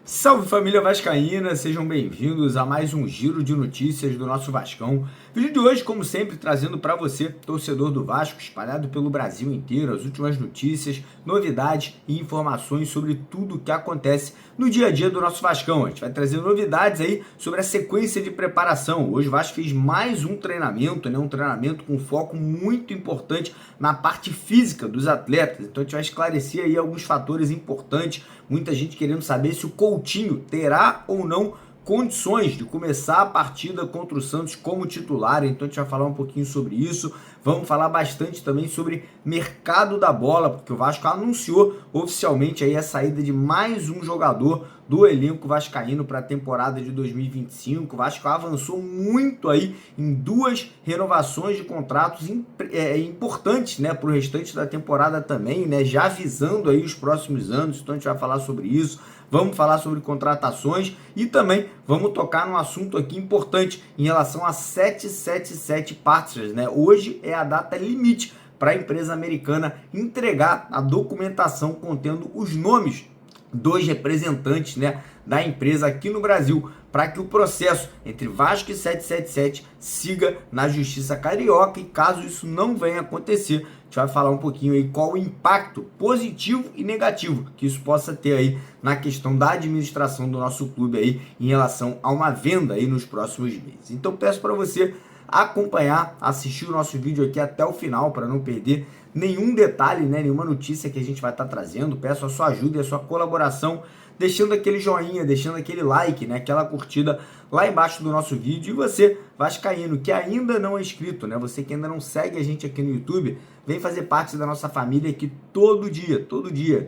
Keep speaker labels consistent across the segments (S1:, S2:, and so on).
S1: Salve família vascaína, sejam bem-vindos a mais um giro de notícias do nosso Vascão. Vídeo de hoje, como sempre, trazendo para você, torcedor do Vasco, espalhado pelo Brasil inteiro, as últimas notícias, novidades e informações sobre tudo o que acontece no dia a dia do nosso Vascão. A gente vai trazer novidades aí sobre a sequência de preparação. Hoje o Vasco fez mais um treinamento, um treinamento com foco muito importante na parte física dos atletas. Então a gente vai esclarecer aí alguns fatores importantes. Muita gente querendo saber se o Coutinho terá ou não condições de começar a partida contra o Santos como titular. Então a gente vai falar um pouquinho sobre isso. Vamos falar bastante também sobre mercado da bola, porque o Vasco anunciou oficialmente aí a saída de mais um jogador do elenco vascaíno para a temporada de 2025. O Vasco avançou muito aí em duas renovações de contratos importantes, né, para o restante da temporada também, né, já visando aí os próximos anos. Então a gente vai falar sobre isso. Vamos falar sobre contratações e também vamos tocar num assunto aqui importante em relação a 777 Partners, né? Hoje é a data limite para a empresa americana entregar a documentação contendo os nomes dos representantes, né, da empresa aqui no Brasil, para que o processo entre Vasco e 777 siga na Justiça Carioca. E caso isso não venha acontecer, a gente vai falar um pouquinho aí qual o impacto positivo e negativo que isso possa ter aí na questão da administração do nosso clube aí em relação a uma venda aí nos próximos meses. Então peço para você acompanhar, assistir o nosso vídeo aqui até o final para não perder nenhum detalhe, né, nenhuma notícia que a gente vai estar trazendo. Peço a sua ajuda e a sua colaboração, deixando aquele joinha, deixando aquele like, né, aquela curtida lá embaixo do nosso vídeo. E você, vascaíno, que ainda não é inscrito, né, você que ainda não segue a gente aqui no YouTube, vem fazer parte da nossa família aqui todo dia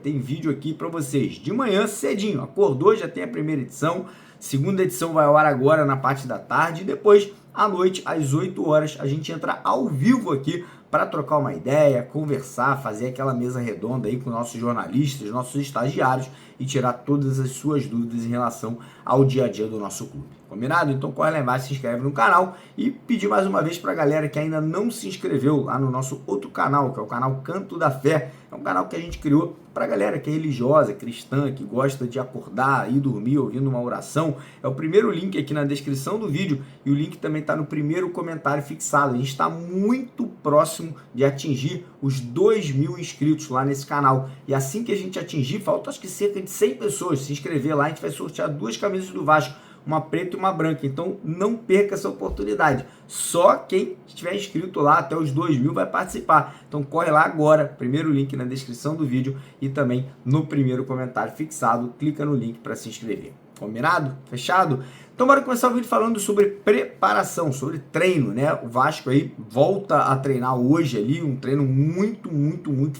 S1: tem vídeo aqui para vocês. De manhã, cedinho, acordou, já tem a primeira edição, segunda edição vai ao ar agora na parte da tarde, e depois, à noite, às 8 horas, a gente entra ao vivo aqui para trocar uma ideia, conversar, fazer aquela mesa redonda aí com nossos jornalistas, nossos estagiários e tirar todas as suas dúvidas em relação ao dia a dia do nosso clube. Combinado? Então corre lá embaixo, se inscreve no canal e pedir mais uma vez para a galera que ainda não se inscreveu lá no nosso outro canal, que é o canal Canto da Fé. É um canal que a gente criou para a galera que é religiosa, cristã, que gosta de acordar e dormir ouvindo uma oração. É o primeiro link aqui na descrição do vídeo e o link também está no primeiro comentário fixado. A gente está muito próximo de atingir os 2.000 inscritos lá nesse canal. E assim que a gente atingir, falta acho que cerca de 100 pessoas se inscrever lá. A gente vai sortear 2 camisas do Vasco, uma preta e uma branca. Então não perca essa oportunidade. Só quem estiver inscrito lá até os 2.000 vai participar. Então corre lá agora, primeiro link na descrição do vídeo e também no primeiro comentário fixado. Clica no link para se inscrever. Combinado? Fechado? Então bora começar o vídeo falando sobre preparação, sobre treino, né? O Vasco aí volta a treinar hoje ali, um treino muito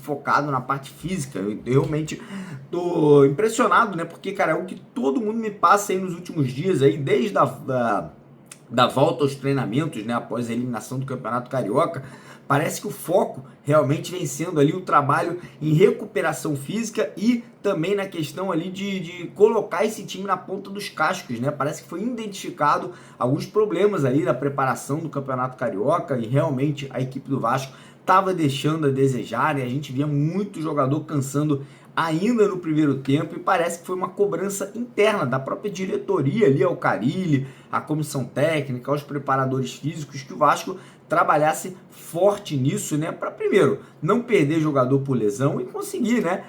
S1: focado na parte física. Eu realmente tô impressionado, né? Porque, cara, é o que todo mundo me passa aí nos últimos dias aí, desde da volta aos treinamentos, né? Após a eliminação do Campeonato Carioca. Parece que o foco realmente vem sendo ali o trabalho em recuperação física e também na questão ali de colocar esse time na ponta dos cascos, né? Parece que foi identificado alguns problemas ali na preparação do Campeonato Carioca e realmente a equipe do Vasco estava deixando a desejar, né? A gente via muito jogador cansando ainda no primeiro tempo e parece que foi uma cobrança interna da própria diretoria ali ao Carille, a comissão técnica, aos preparadores físicos, que o Vasco trabalhasse forte nisso, né, para primeiro não perder jogador por lesão e conseguir, né,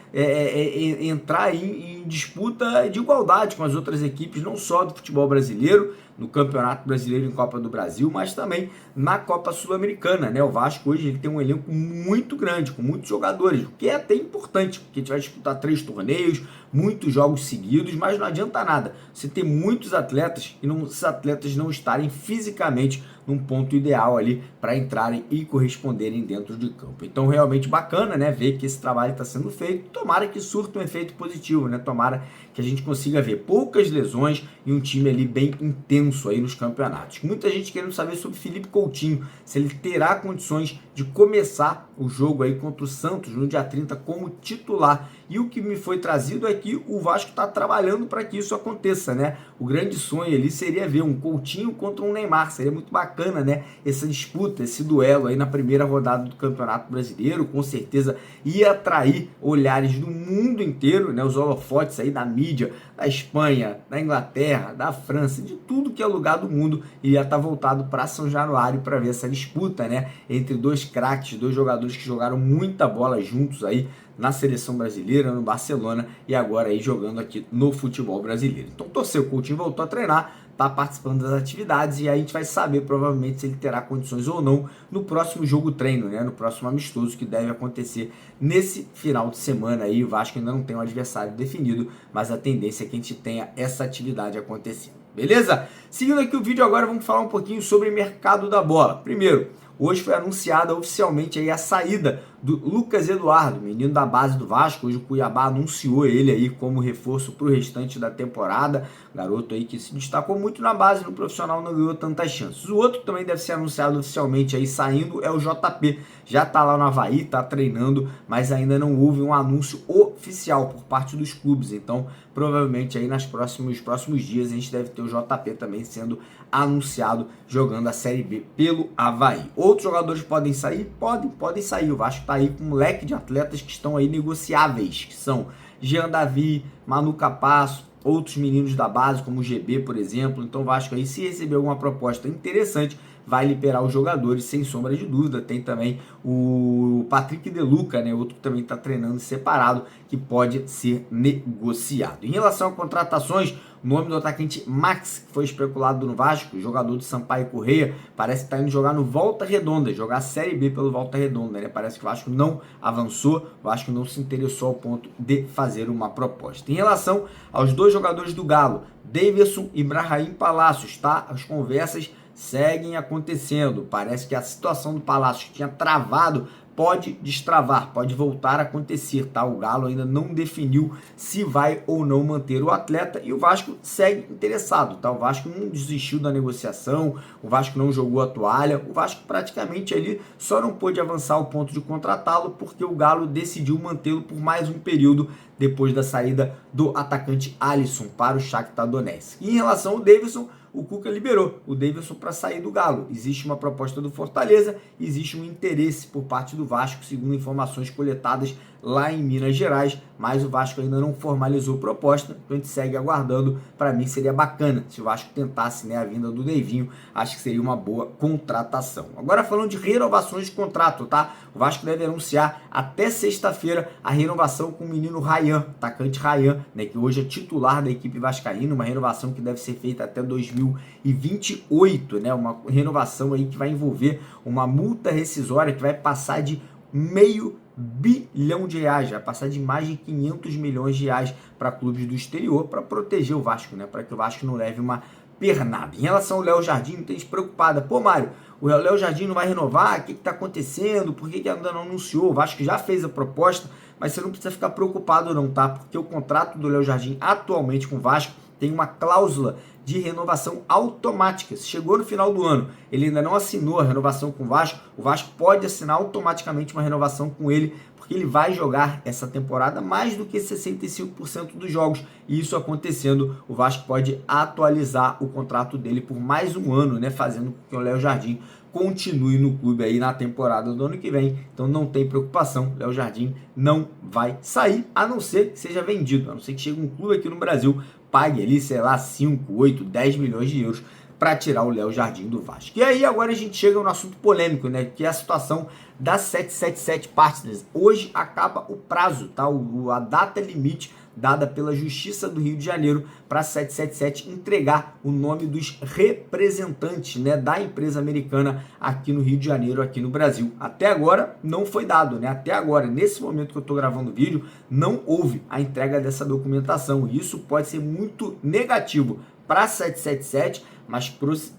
S1: entrar em disputa de igualdade com as outras equipes, não só do futebol brasileiro, no Campeonato Brasileiro em Copa do Brasil, mas também na Copa Sul-Americana, né? O Vasco hoje ele tem um elenco muito grande, com muitos jogadores, o que é até importante, porque a gente vai disputar 3 torneios, muitos jogos seguidos, mas não adianta nada você ter muitos atletas e esses atletas não estarem fisicamente num ponto ideal ali para entrarem e corresponderem dentro de campo. Então realmente bacana, né, ver que esse trabalho está sendo feito. Tomara que surta um efeito positivo, né? Tomara que a gente consiga ver poucas lesões e um time ali bem intenso intenso aí nos campeonatos. Muita gente querendo saber sobre Felipe Coutinho, se ele terá condições de começar o jogo aí contra o Santos no dia 30 como titular. E o que me foi trazido é que o Vasco está trabalhando para que isso aconteça, né? O grande sonho ali seria ver um Coutinho contra um Neymar, seria muito bacana, né? Essa disputa, esse duelo aí na primeira rodada do Campeonato Brasileiro, com certeza ia atrair olhares do mundo inteiro, né? Os holofotes aí da mídia, da Espanha, da Inglaterra, da França, de tudo que é lugar do mundo, ia estar voltado para São Januário para ver essa disputa, né? Entre dois craques, dois jogadores que jogaram muita bola juntos aí na seleção brasileira, no Barcelona e agora aí jogando aqui no futebol brasileiro. Então torceu, o Coutinho voltou a treinar, está participando das atividades e aí a gente vai saber provavelmente se ele terá condições ou não no próximo jogo treino, né? No próximo amistoso que deve acontecer nesse final de semana aí. O Vasco ainda não tem um adversário definido, mas a tendência é que a gente tenha essa atividade acontecendo. Beleza? Seguindo aqui o vídeo agora, vamos falar um pouquinho sobre o mercado da bola. Primeiro, hoje foi anunciada oficialmente aí a saída do Lucas Eduardo, menino da base do Vasco. Hoje o Cuiabá anunciou ele aí como reforço para o restante da temporada. Garoto aí que se destacou muito na base, no profissional não ganhou tantas chances. O outro que também deve ser anunciado oficialmente aí saindo é o JP. Já tá lá no Avaí, tá treinando, mas ainda não houve um anúncio oficial por parte dos clubes. Então, provavelmente aí nos próximos dias a gente deve ter o JP também sendo anunciado jogando a Série B pelo Avaí. Outros jogadores podem sair? Podem sair. O Vasco tá aí com um leque de atletas que estão aí negociáveis, que são Jean Davi, Manu Capasso, outros meninos da base, como o GB, por exemplo. Então o Vasco aí, se receber alguma proposta interessante, vai liberar os jogadores, sem sombra de dúvida. Tem também o Patrick De Luca, né, outro que também está treinando separado, que pode ser negociado. Em relação a contratações, o nome do atacante Max, que foi especulado no Vasco, jogador do Sampaio Corrêa, parece que está indo jogar no Volta Redonda, jogar a Série B pelo Volta Redonda, né? Parece que o Vasco não avançou, o Vasco não se interessou ao ponto de fazer uma proposta. Em relação aos dois jogadores do Galo, Davidson e Brahim Palácios, tá? As conversas seguem acontecendo. Parece que a situação do Palácio que tinha travado pode destravar, pode voltar a acontecer, tá? O Galo ainda não definiu se vai ou não manter o atleta e o Vasco segue interessado, tá? O Vasco não desistiu da negociação, o Vasco não jogou a toalha, o Vasco praticamente ali só não pôde avançar ao ponto de contratá-lo porque o Galo decidiu mantê-lo por mais um período depois da saída do atacante Alisson para o Shakhtar Donetsk. E em relação ao Davidson, o Cuca liberou o Davidson para sair do Galo. Existe uma proposta do Fortaleza, existe um interesse por parte do Vasco, segundo informações coletadas lá em Minas Gerais, mas o Vasco ainda não formalizou proposta, então a gente segue aguardando. Para mim seria bacana se o Vasco tentasse, né, a vinda do Deivinho, acho que seria uma boa contratação. Agora falando de renovações de contrato, tá? O Vasco deve anunciar até sexta-feira a renovação com o menino Ryan, atacante Ryan, né, que hoje é titular da equipe vascaína, uma renovação que deve ser feita até 2028, né, uma renovação aí que vai envolver uma multa rescisória que vai passar de R$500 bilhão, vai passar de mais de 500 milhões de reais para clubes do exterior para proteger o Vasco, né, para que o Vasco não leve uma pernada. Em relação ao Léo Jardim, tem gente preocupada. Pô, Mário, o Léo Jardim não vai renovar? O que está acontecendo? Por que ainda não anunciou? O Vasco já fez a proposta, mas você não precisa ficar preocupado não, tá? Porque o contrato do Léo Jardim atualmente com o Vasco tem uma cláusula de renovação automática. Se chegou no final do ano, ele ainda não assinou a renovação com o Vasco pode assinar automaticamente uma renovação com ele, porque ele vai jogar essa temporada mais do que 65% dos jogos. E isso acontecendo, o Vasco pode atualizar o contrato dele por mais um ano, né, fazendo com que o Léo Jardim continue no clube aí na temporada do ano que vem. Então não tem preocupação, Léo Jardim não vai sair, a não ser que seja vendido, a não ser que chegue um clube aqui no Brasil, pague ali, sei lá, 5, 8, 10 milhões de euros para tirar o Léo Jardim do Vasco. E aí agora a gente chega no assunto polêmico, né, que é a situação da 777 Partners. Hoje acaba o prazo, tá? A data limite dada pela Justiça do Rio de Janeiro para a 777 entregar o nome dos representantes, né, da empresa americana aqui no Rio de Janeiro, aqui no Brasil. Até agora não foi dado, né? Até agora, nesse momento que eu estou gravando o vídeo, não houve a entrega dessa documentação. E isso pode ser muito negativo para a 777, mas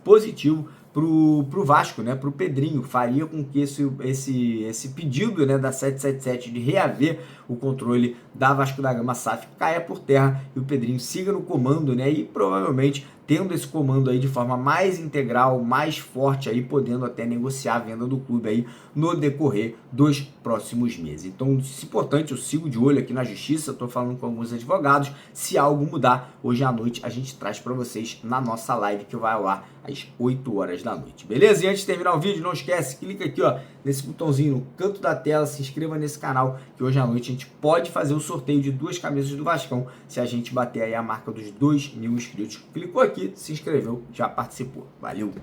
S1: positivo pro Vasco, né, pro Pedrinho. Faria com que esse pedido, né, da 777 de reaver o controle da Vasco da Gama SAF caia por terra e o Pedrinho siga no comando, né, e provavelmente tendo esse comando aí de forma mais integral, mais forte aí, podendo até negociar a venda do clube aí no decorrer dos próximos meses. Então, isso é importante, eu sigo de olho aqui na justiça, estou falando com alguns advogados, se algo mudar, hoje à noite a gente traz para vocês na nossa live que vai ao ar às 8 horas da noite, beleza? E antes de terminar o vídeo, não esquece, clica aqui ó, nesse botãozinho no canto da tela, se inscreva nesse canal, que hoje à noite a gente pode fazer o sorteio de 2 camisas do Vascão, se a gente bater aí a marca dos 2.000 inscritos. Clicou aqui, se inscreveu, já participou. Valeu!